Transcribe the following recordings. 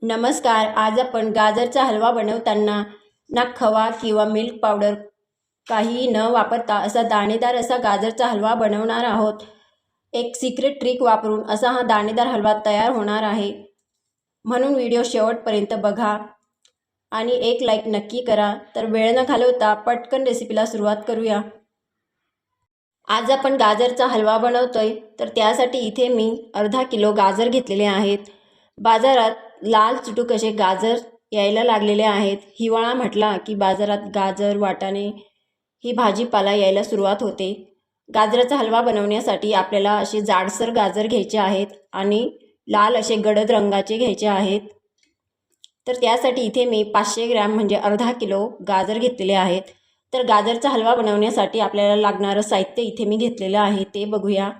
नमस्कार. आज आपण गाजरचा हलवा बनवताना ना खवा किंवा मिल्क पावडर काहीही न वापरता असा दाणेदार असा गाजरचा हलवा बनवणार आहोत. एक सिक्रेट ट्रिक वापरून असा हा दाणेदार हलवा तयार होणार आहे. म्हणून व्हिडिओ शेवटपर्यंत बघा आणि एक लाईक नक्की करा. तर वेळ न घालवता पटकन रेसिपीला सुरुवात करूया. आज आपण गाजरचा हलवा बनवतोय, तर त्यासाठी इथे मी अर्धा किलो गाजर घेतलेले आहेत. बाजारात लाल चुटूक असे गाजर यायला लागलेले आहेत. हिवाळा म्हटला की बाजारात गाजर, वाटाणे ही भाजीपाला यायला सुरुवात होते. गाजराचा हलवा बनवण्यासाठी आपल्याला असे जाडसर गाजर घ्यायचे आहेत आणि लाल असे गडद रंगाचे घ्यायचे आहेत. तर त्यासाठी इथे मी 500 ग्रॅम म्हणजे अर्धा किलो गाजर घेतलेले आहेत. तर गाजरचा हलवा बनवण्यासाठी आपल्याला लागणारं साहित्य इथे मी घेतलेलं आहे ते बघूया.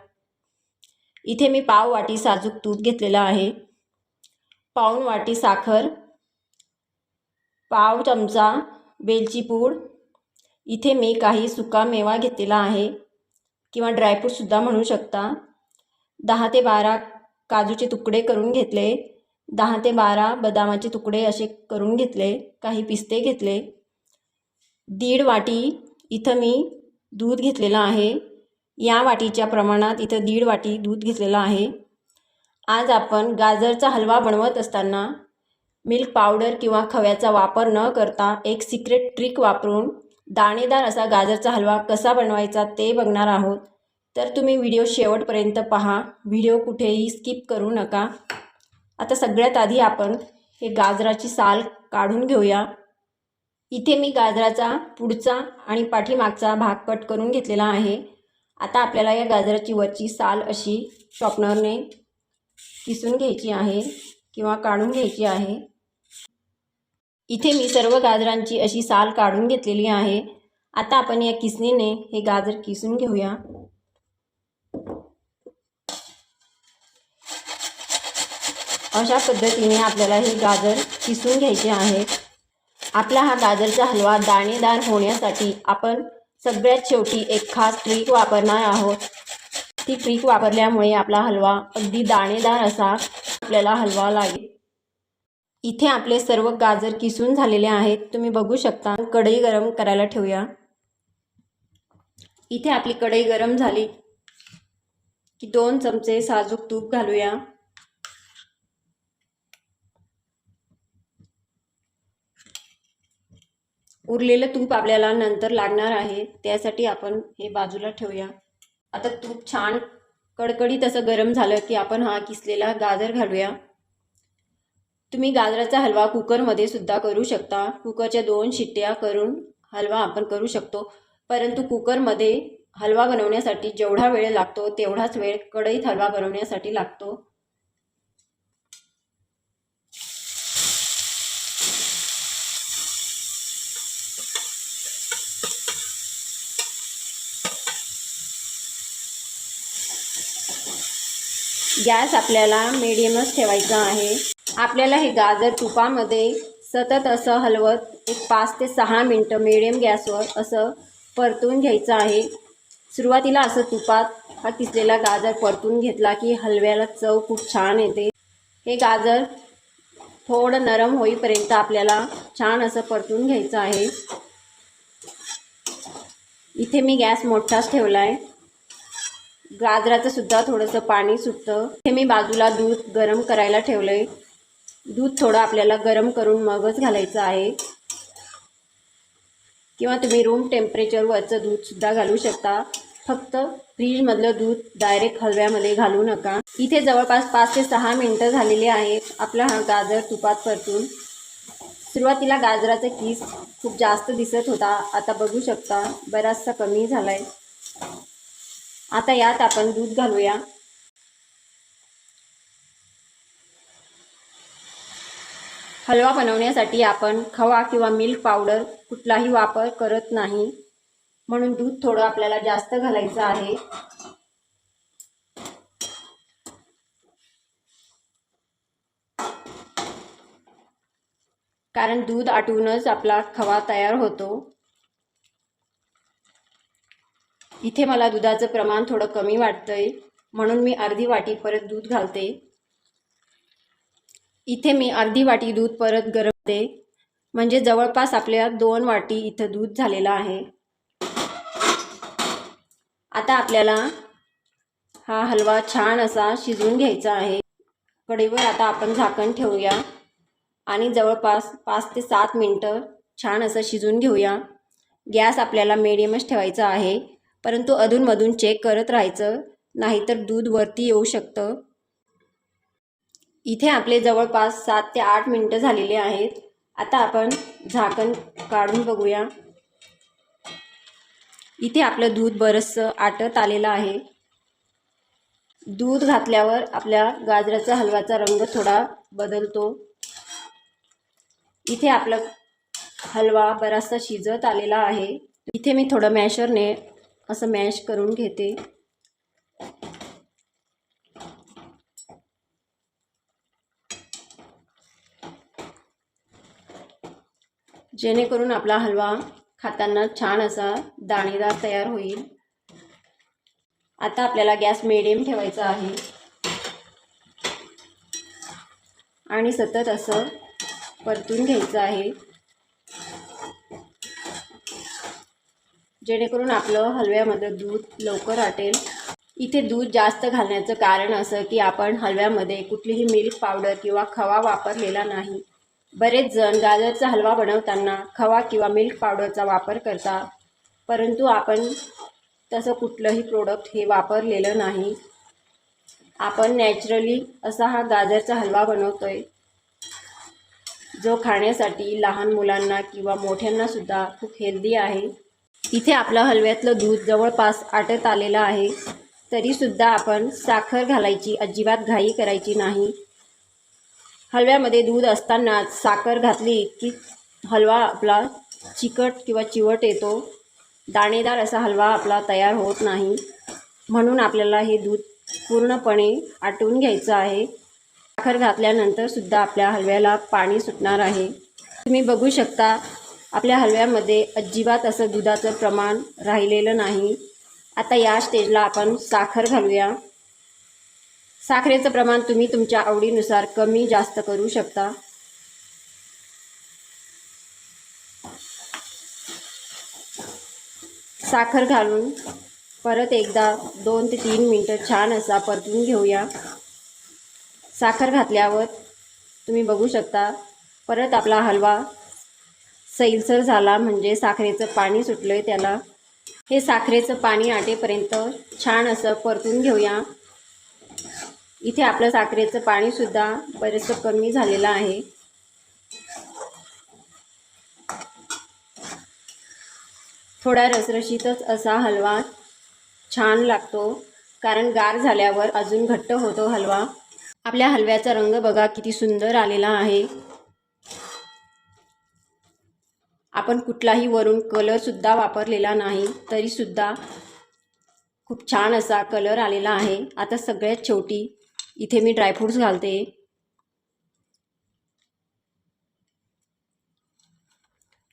इथे मी पाव वाटी साजूक तूप घेतलेलं आहे, पाऊण वाटी साखर, पाव चमचा वेलची पूड, इथे मी काही सुका मेवा घेतलेला आहे किंवा ड्रायफ्रूटसुद्धा म्हणू शकता. 10 ते 12 काजूचे तुकडे करून घेतले, 10 ते 12 बदामाचे तुकडे असे करून घेतले, काही पिस्ते घेतले. 1.5 वाटी इथं मी दूध घेतलेलं आहे. या वाटीच्या प्रमाणात इथं 1.5 वाटी दूध घेतलेलं आहे. आज आपण गाजरचा हलवा बनवत असताना मिल्क पावडर किंवा खव्याचा वापर न करता एक सिक्रेट ट्रिक वापरून दाणेदार असा गाजरचा हलवा कसा बनवायचा ते बघणार आहोत. तर तुम्ही व्हिडिओ शेवटपर्यंत पहा, व्हिडिओ कुठेही स्किप करू नका. आता सगळ्यात आधी आपण हे गाजराची साल काढून घेऊया. इथे मी गाजराचा पुढचा आणि पाठीमागचा भाग कट करून घेतलेला आहे. आता आपल्याला या गाजराची वरची साल अशी शॉर्पनरने किसून घ्यायची आहे किंवा काढून घ्यायची आहे. इथे मी सर्व गाजरांची अशी साल काढून घेतलेली आहे. आता आपण या किसणीने हे गाजर किसून घेऊया. अशा पद्धतीने आपल्याला हे गाजर किसून घ्यायचे आहे. आपला हा गाजरचा हलवा दाणेदार होण्यासाठी आपण सगळ्यात शेवटी एक खास ट्रिक वापरणार आहोत. ती ट्रिक वापरल्यामुळे आपला हलवा अगदी दाणेदार असा आपल्याला हलवा लागेल. इथे आपले सर्व गाजर किसून झालेले आहेत, तुम्ही बघू शकता. कढई गरम करायला ठेवूया. इथे आपली कढई गरम झाली की 2 चमचे साजूक तूप घालूया. उरलेलं तूप आपल्याला नंतर लागणार आहे, त्यासाठी आपण हे बाजूला ठेवूया. आता तूप छान कडकडीत असं गरम झालं की आपण हा किसलेला गाजर घालूया. तुम्ही गाजराचा हलवा कुकरमध्ये सुद्धा करू शकता. कुकरच्या 2 शिट्ट्या करून हलवा आपण करू शकतो. परंतु कुकरमध्ये हलवा बनवण्यासाठी जेवढा वेळ लागतो तेवढाच वेळ कढईत हलवा बनवण्यासाठी लागतो. गॅस आपल्याला मीडियमच ठेवायचा आहे. आपल्याला हे गाजर तुपामध्ये सतत असं हलवत एक 5 ते 6 मिनटं मीडियम गॅसवर असं परतून घ्यायचं आहे. सुरुवातीला असं तुपात हा किसलेला गाजर परतून घेतला की हलव्याला चव खूप छान येते. हे गाजर थोडं नरम होईपर्यंत आपल्याला छान असं परतून घ्यायचं आहे. इथे मी गॅस मोठाच ठेवला आहे. गाजराचं सुद्धा थोडंसं पाणी सुटतं. इथे मी बाजूला दूध गरम करायला ठेवलं आहे. दूध थोडं आपल्याला गरम करून मगच घालायचं आहे किंवा तुम्ही रूम टेम्परेचरवरचं दूधसुद्धा घालू शकता. फक्त फ्रीजमधलं दूध डायरेक्ट हलव्यामध्ये घालू नका. इथे जवळपास 5 ते 6 मिनटं झालेली आहेत. आपला हा गाजर तुपात परतून. सुरुवातीला गाजराचा किस खूप जास्त दिसत होता, आता बघू शकता बराचसा कमी झाला आहे. आता यात आपण दूध घालूया. हलवा बनवण्यासाठी आपण खवा किंवा मिल्क पावडर कुठलाही वापर करत नाही, म्हणून दूध थोडं आपल्याला जास्त घालायचं आहे. कारण दूध आटूनच आपला खवा तयार होतो. इथे मला दुधाचं प्रमाण थोडं कमी वाटतंय, म्हणून मी अर्धी वाटी परत दूध घालते. इथे मी अर्धी वाटी दूध परत गरम करते, म्हणजे जवळपास आपल्या 2 वाटी इथं दूध झालेलं आहे। आता आपल्याला हा हलवा छान असा शिजवून घ्यायचा आहे। कढईवर आता आपण झाकण ठेवूया आणि जवळपास 5 ते 7 मिनिटं छान असं शिजवून घेऊया। गॅस आपल्याला मीडियमच ठेवायचा आहे, परंतु अधूनमधून चेक करत राहायचं, नाहीतर दूध वरती येऊ शकतं। इथे आपले जवळपास 7 ते 8 मिनिटं झालेले आहेत। आता आपण झाकण काढून बघूया। इथे आपलं दूध बरंचसं आटत आलेलं आहे। दूध घातल्यावर आपल्या गाजराचा हलव्याचा रंग थोडा बदलतो। इथे आपला हलवा बराचसा शिजत आलेला आहे। इथे मी थोडं मॅशरने असं मॅश करून घेते। जेणेकरून आपला हलवा खाताना छान असा दाणेदार तयार होईल। आता आपल्याला गॅस मीडियम ठेवायचा आहे आणि सतत असं परतून घ्यायचं आहे, जेणेकरून आपलं हलव्यामध्ये दूध लवकर आटेल। इथे दूध जास्त घालण्याचं कारण असं की आपण हलव्यामध्ये कुठलीही मिल्क पावडर किंवा खवा वापरलेला नाही। बरेच जण गाजराचा हलवा बनवताना खवा किंवा मिल्क पावडरचा वापर करतात, परंतु आपण तसं कुठलंही प्रोडक्ट हे वापरलेलं नाही। आपण नॅचरली असा हा गाजराचा हलवा बनवतोय, जो खाण्यासाठी लहान मुलांना किंवा मोठ्यांना सुद्धा खूप हेल्दी आहे। इथे आपलं हलव्यातलं दूध जवळपास आटत आलेलं आहे, तरीसुद्धा आपण साखर घालायची अजिबात घाई करायची नाही। हलव्यामध्ये दूध असतानाच साखर घातली की हलवा आपला चिकट किंवा चिवट येतो, दाणेदार असा हलवा आपला तयार होत नाही। म्हणून आपल्याला हे दूध पूर्णपणे आटवून घ्यायचं आहे। साखर घातल्यानंतर सुद्धा आपल्या हलव्याला पाणी सुटणार आहे। तुम्ही बघू शकता आपल्या हलव्यामध्ये अजिबात असं दुधाचं प्रमाण राहिलेलं नाही। आता या स्टेजला आपण साखर घालूया। साखरेचं प्रमाण तुम्ही तुमच्या आवडीनुसार कमी जास्त करू शकता। साखर घालून परत एकदा 2 ते 3 मिनिटं छान असा परतून घेऊया। साखर घातल्यावर तुम्ही बघू शकता परत आपला हलवा सैलसर झाला, म्हणजे साखरेचं पाणी सुटलंय त्याला। हे साखरेचं पाणी आटेपर्यंत छान असं परतून घेऊया। इथे आपलं साखरेचं पाणी सुद्धा बरेचसं कमी झालेलं आहे। थोडा रसरशीतच असा हलवा छान लागतो, कारण गार झाल्यावर अजून घट्ट होतो हलवा। आपल्या हलव्याचा रंग बघा किती सुंदर आलेला आहे। आपण कुठलाही वरून कलर सुद्धा वापरलेला नाही, तरी सुद्धा खूप छान असा कलर आलेला आहे। आता सगळ्यात शेवटी इथे मी ड्रायफ्रूट्स घालते।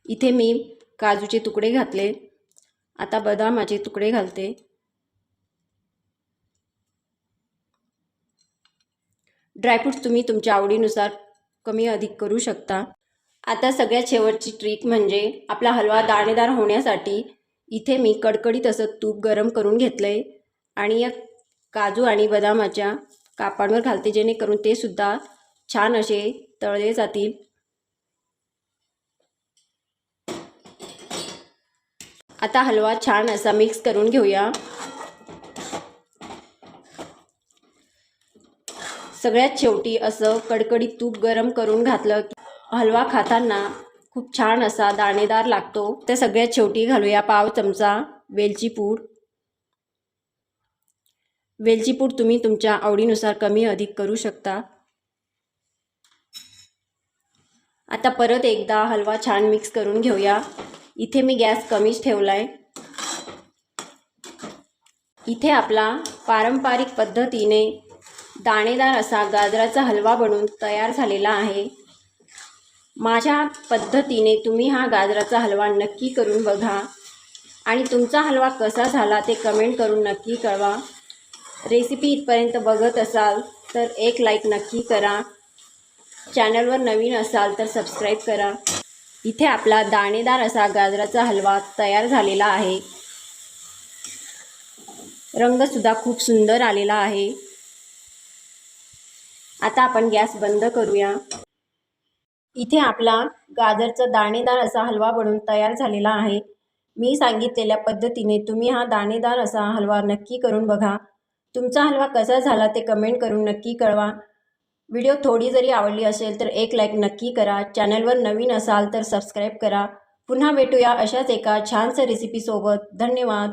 इथे मी काजूचे तुकडे घातले, आता बदामाचे तुकडे घालते। ड्रायफ्रूट्स तुम्ही तुमच्या आवडीनुसार कमी अधिक करू शकता। आता सगळ्यात शेवटची ट्रिक म्हणजे आपला हलवा दाणेदार होण्यासाठी इथे मी कडकडीत असं तूप गरम करून घेतलंय आणि या काजू आणि बदामाच्या कापांवर घालते, जेणेकरून ते सुद्धा छान असे तळले जातील। आता हलवा छान असा मिक्स करून घेऊया। सगळ्यात शेवटी असं कडकडीत तूप गरम करून घातलं की हलवा खाताना खूप छान असा दाणेदार लागतो। तर सगळ्यात शेवटी घालूया पाव चमचा वेलची पूड। वेलची पूड तुम्ही तुमच्या आवडीनुसार कमी अधिक करू शकता। आता परत एकदा हलवा छान मिक्स करून घेऊया। इथे मी गॅस कमीच ठेवलाय। इथे आपला पारंपरिक पद्धतीने दाणेदार असा गाजराचा हलवा बनून तयार झालेला आहे। माझ्या पद्धतीने तुम्ही हा गाजराचा हलवा नक्की करून बघा आणि तुमचा हलवा कसा झाला ते कमेंट करून नक्की कळवा। रेसिपी इथपर्यंत बघत असाल तर एक लाईक नक्की करा। चॅनलवर नवीन असाल तर सबस्क्राईब करा। इथे आपला दाणेदार असा गाजराचा हलवा तयार झालेला आहे। रंगसुद्धा खूप सुंदर आलेला आहे। आता आपण गॅस बंद करूया। इथे आपला गाजरचा दाणेदार असा हलवा बनून तयार झालेला आहे। मी सांगितलेल्या पद्धतीने तुम्ही हा दाणेदार असा हलवा नक्की करून बघा। तुमचा हलवा कसा झाला ते कमेंट करून नक्की कळवा। व्हिडिओ थोडी जरी आवडली असेल तर एक लाईक नक्की करा। चॅनलवर नवीन असाल तर सबस्क्राईब करा। पुन्हा भेटूया अशाच एका छानशा रेसिपीसोबत। धन्यवाद।